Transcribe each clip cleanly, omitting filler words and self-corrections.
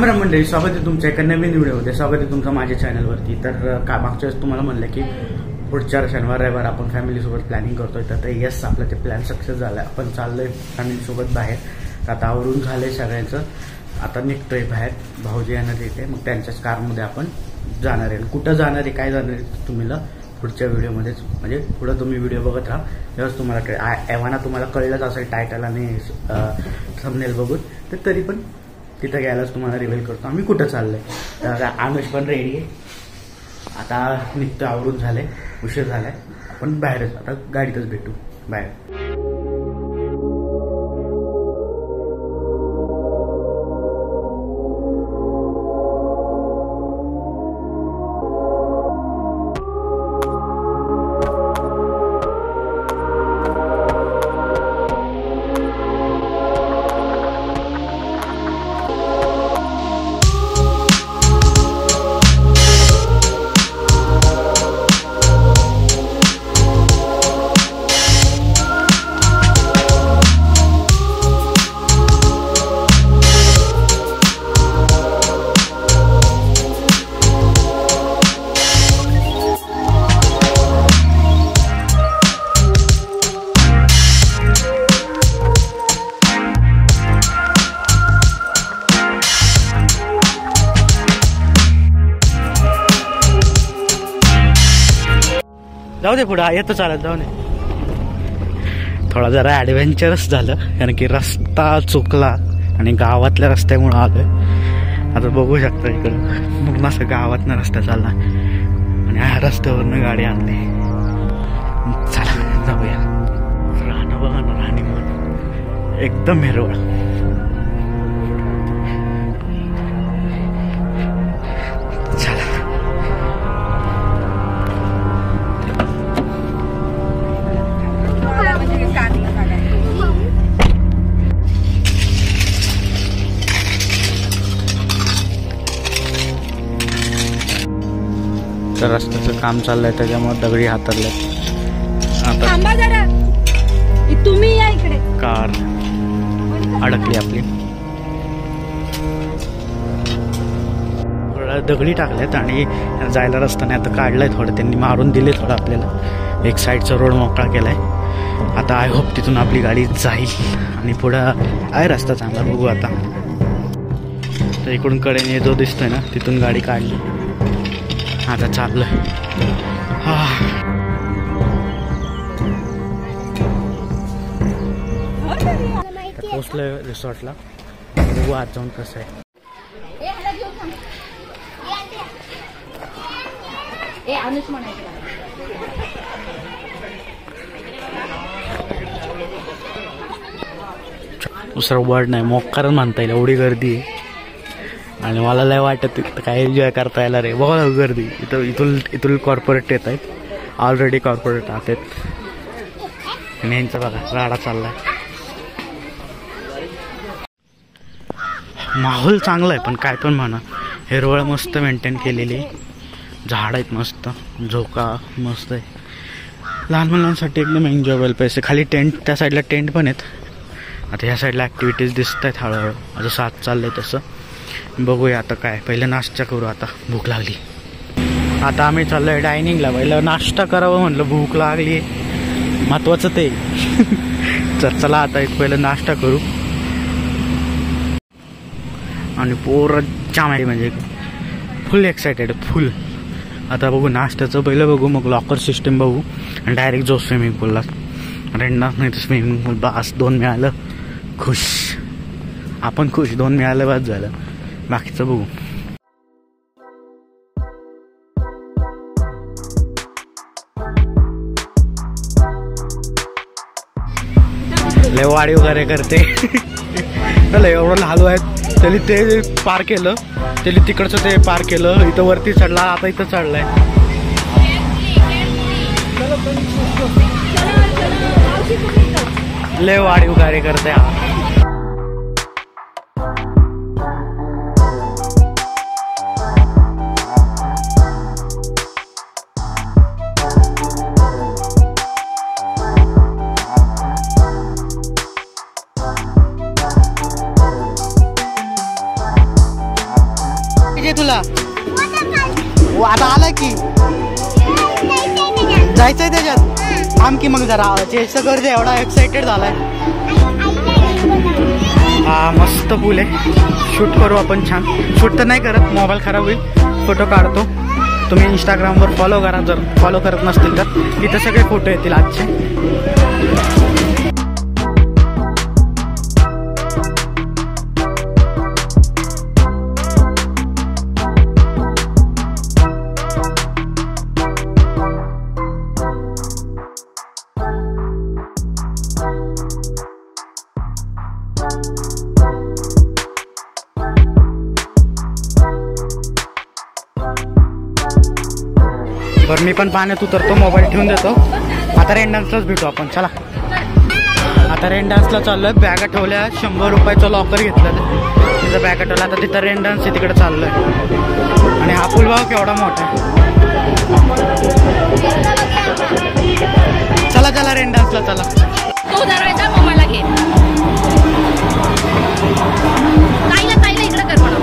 राम राम मंडळी, स्वागत आहे तुमच्या एका नवीन व्हिडिओमध्ये. स्वागत आहे तुमचं माझ्या चॅनलवरती. तर मागच्या वेळेस तुम्हाला म्हणलं की पुढच्या शनिवार रविवार आपण फॅमिलीसोबत प्लॅनिंग करतोय. तर येस, आपलं ते प्लॅन सक्सेस झाला. आपण चाललोय फॅमिलीसोबत बाहेर. आता आवरून झालंय सगळ्यांचं. आता निघतोय बाहेर. भाऊजी येणार येते, मग त्यांच्याच कारमध्ये आपण जाणार आहे. कुठं जाणार आहे, काय जाणार आहे तुम्हाला पुढच्या व्हिडिओमध्येच, म्हणजे पुढं तुम्ही व्हिडिओ बघत राहा, तेव्हाच तुम्हाला कळेल. एव्हाना तुम्हाला कळलंच असेल टायटल आणि थंबनेल बघून. तर तरी पण तिथं गेल्यास तुम्हाला रिव्हील करतो आम्ही कुठं चाललंय. तर आमिष पण रेडी आहे. आता निघतो, आवरून झालंय, उशीर झालाय. आपण बाहेरच, आता गाडीतच भेटू बाहेर. जाऊ दे पुढे येतं चालत जाऊ दे. थोडा जरा ॲडव्हेंचरस झालं, कारण की रस्ता चुकला आणि गावातल्या रस्त्यामुळं आलोय. आता बघू शकता इकडं पूर्ण असं गावातनं रस्ता चालला आणि ह्या रस्त्यावरनं गाडी आणली. चला जाऊया. राहणं बघा ना, राहणी म्हण एकदम हिरवळ. तर रस्त्याचं काम चाललंय, त्याच्यामुळे दगडी हातरले. थांबा जरा, तुम्ही या इकडे. कार अडकली आपली. दगडी टाकल्यात आणि जायला रस्ता नाही. आता काढलाय थोडं, त्यांनी मारून दिले थोडं आपल्याला. एक साईडचा रोड मोकळा केलाय. आता आय होप तिथून आपली गाडी जाईल आणि पुढं आहे रस्ता चांगला. बघू आता. तर इकडून कडेने जो दिसतोय ना, तिथून गाडी काढली. आता चाललंय. पोचलोय रिसॉर्टला. बघू आज जाऊन कसं आहे. दुसरा वर्ड नाही, मोक्कारच म्हणता येईल, एवढी गर्दी आहे. आणि मला लय वाटत काय एन्जॉय करता यायला रे. बघा गर्दी. इथून कॉर्पोरेट येत आहेत, ऑलरेडी कॉर्पोरेट आत आहेत. आणि यांचा बघा राडा चाललाय. माहोल चांगला आहे, पण काय पण म्हणा, हिरवळ मस्त मेंटेन केलेली. झाड आहेत मस्त, झोका मस्त आहे. लहान मुलांसाठी एकदम एन्जॉयबल प्लेस आहे. खाली टेंट, त्या साईडला टेंट पण आहेत. आता ह्या साईडला ॲक्टिव्हिटीज दिसत आहेत हळूहळू. आता साथ चाललंय तसं. बघूया आता काय. पहिलं नाश्ता करू, आता भूक लागली. आता आम्ही चाललोय डायनिंगला. पहिलं नाश्ता करावं म्हणलं, भूक लागली, महत्वाचं ते. तर चला आता एक पहिलं नाश्ता करू. आणि पोरं जाम आहे, म्हणजे फुल एक्सायटेड, फुल. आता बघू नाश्त्याचं पहिलं बघू, मग लॉकर सिस्टम बघू आणि डायरेक्ट जाऊ स्विमिंग पूलला. रेंडणार नाही तर स्विमिंग पूल. बस 2 मिळालं, खुश. आपण खुश, 2 मिळालं बस झालं. बाकीचं बघू. लय वाढी वगैरे करते. एवढं लहान आहेत त्यांनी ते पार केलं, त्यांनी तिकडचं ते पार केलं. इथं वरती चढला, आता इथं चढलाय. लय वाढी वगैरे करते. तुला? आता आला की जायचंय त्याच्यात. थांब की मग जरा चेष्टा करते, एवढा एक्साइटेड झालाय. हा मस्त पूल आहे, शूट करू आपण छान. शूट तर नाही करत, मोबाईल खराब होईल, फोटो काढतो. तुम्ही इंस्टाग्रामवर फॉलो करा, जर फॉलो करत नसतील तर इथं सगळे फोटो येतील आजचे. बरं मी पण पाण्यात उतरतो, मोबाईल ठेवून देतो. आता रेन डान्सलाच भेटू आपण. चला आता रेन डान्सला चाललोय. बॅगा ठेवल्या, 100 रुपयाचं लॉकर घेतलं, तिथं बॅगा ठेवला. आता तिथं रेन डान्स आहे, तिकडे चाललोय. आणि हा पूल भाव केवढा मोठा आहे. चला चला रेन डान्सला चला. तो दरवाजा मम्माला घे. ताईला इकडे कर म्हणा.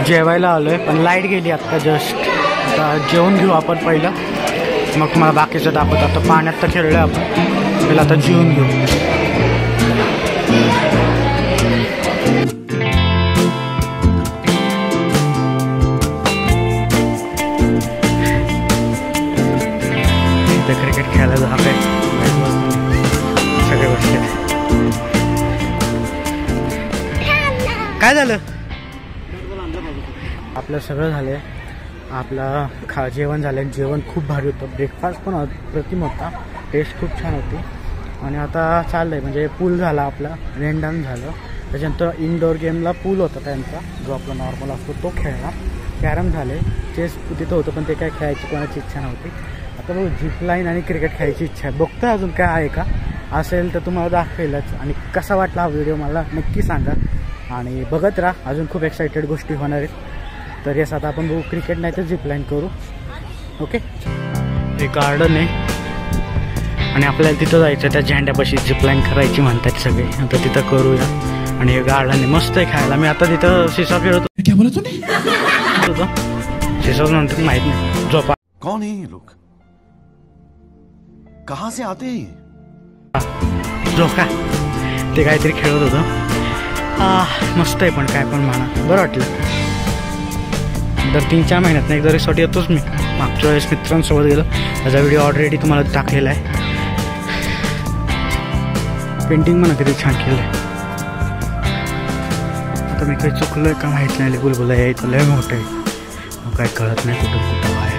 जेवायला आलोय, पण लाईट गेली आत्ता जस्ट. आता जेवून घेऊ आपण पहिलं, मग तुम्हाला बाकीचं दाखवतो. आता पाण्यात तर खेळलोय आपण, पहिलं आता जेवून घेऊ. इथं क्रिकेट खेळायला जात आहे, सगळे बसले. काय झालं? आपलं सगळं झालं आहे. आपला जेवण झालं, जेवण खूप भारी होतं. ब्रेकफास्ट पण प्रतिम होता, टेस्ट खूप छान होती. आणि आता चाललं आहे, म्हणजे पूल झाला आपला, रेन डान्स झालं. त्याच्यानंतर इनडोअर गेमला पूल होता त्यांचा, जो आपला नॉर्मल असतो तो खेळला. कॅरम झाले, चेस तिथं होतं, पण ते काय खेळायची कोणाची इच्छा नव्हती. आता बघ झिप लाईन आणि क्रिकेट खेळायची इच्छा आहे. बघतोय अजून काय आहे का, असेल तर तुम्हाला दाखवेलच. आणि कसा वाटला हा व्हिडिओ मला नक्की सांगा. आणि बघत राहा, अजून खूप एक्साइटेड गोष्टी होणार आहेत. तर येस आता आपण बघू क्रिकेट नाही तर झिपलाईन करू. ओके, हे गार्डन आहे आणि आपल्याला तिथं जायचं, त्या झेंड्यापाशी झिपलाईन करायची म्हणतात सगळे. आता तिथं करूया. आणि हे गार्डन आहे, मस्त आहे खायला. मी आता तिथं शिसा खेळतो. शिसा नंतर माहित नाही. झोपा. कौन है ये लोग, कहां से आते हैं? झोका ते काहीतरी खेळत होतं. मस्त आहे, पण काय पण म्हणा, बरं वाटलं. दर 3-4 महिन्यात एक रिसॉर्ट येतोच मी. मागच्या वेळेस मित्रांसोबत गेलो, त्याचा व्हिडिओ ऑलरेडी तुम्हाला टाकलेला आहे. पेंटिंग म्हणा किती छान केलं आहे. आता मी काही चुकलोय का माहीत नाही. बुलबुला यायचं लय मोठं आहे, मग काय कळत नाही कुठं कुठं आहे.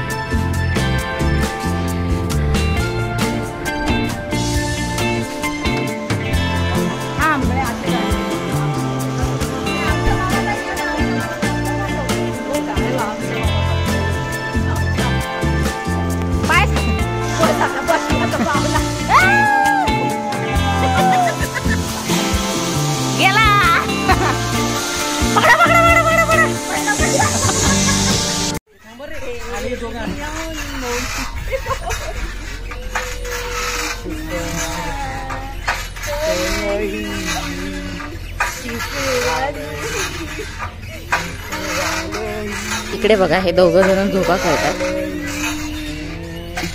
इकडे बघा हे दोघं जण झोपा खेळतात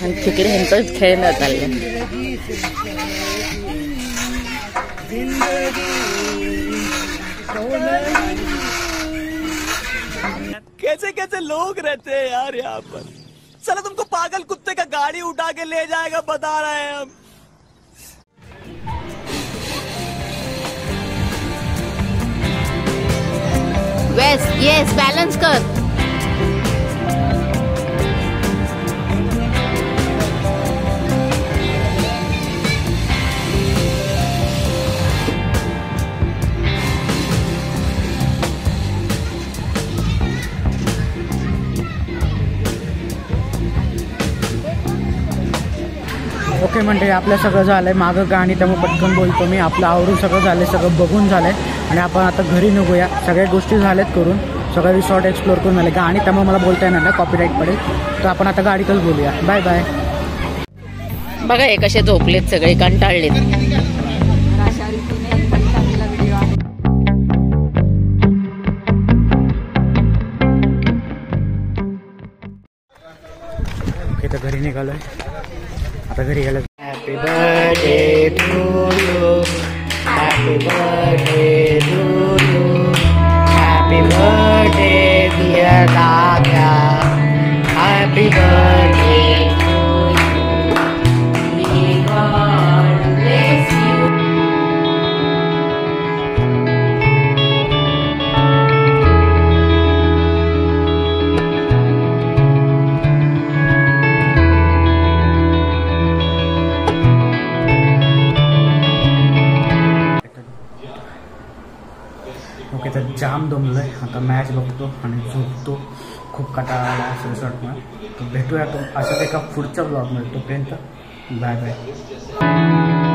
आणि तिकडे ह्यांचं खेळणं चाललं. कैसे कैसे लोग रहते हैं यार यहाँ पर. चलो तुमको पागल कुत्ते का गाड़ी उठा के ले जाएगा बता रहे हैं हम. वेस्ट येस बॅलन्स कर. ओके म्हणजे आपलं सगळं झालंय मागं गाणी त्यामुळे पटकन बोलतो मी. आपलं आवरून सगळं झालंय, सगळं बघून झालंय आणि आपण आता घरी निघूया. सगळ्या गोष्टी झाल्यात करून, सगळं रिसॉर्ट एक्सप्लोर करून झाले. गाणी त्यामुळे मला बोलता येणार ना, कॉपीराईट पडेल. तर आपण आता गाडीतच बोलूया. Bye bye. बघा हे कसे झोपलेत सगळे, कंटाळलेत. ओके तर घरी निघालोय. आता घरी गेलं. Happy birthday to you, happy birthday to you, happy birthday dear दादा, happy birthday to you, may God bless you. Okay तर जाम दमलोय. आता मॅच बघतो आणि झोपतो. खूप कंटाळा आला रिसॉर्टमुळे. तर भेटूया तो अशाच एका पुढच्या ब्लॉगमध्ये. तोपर्यंत बाय बाय.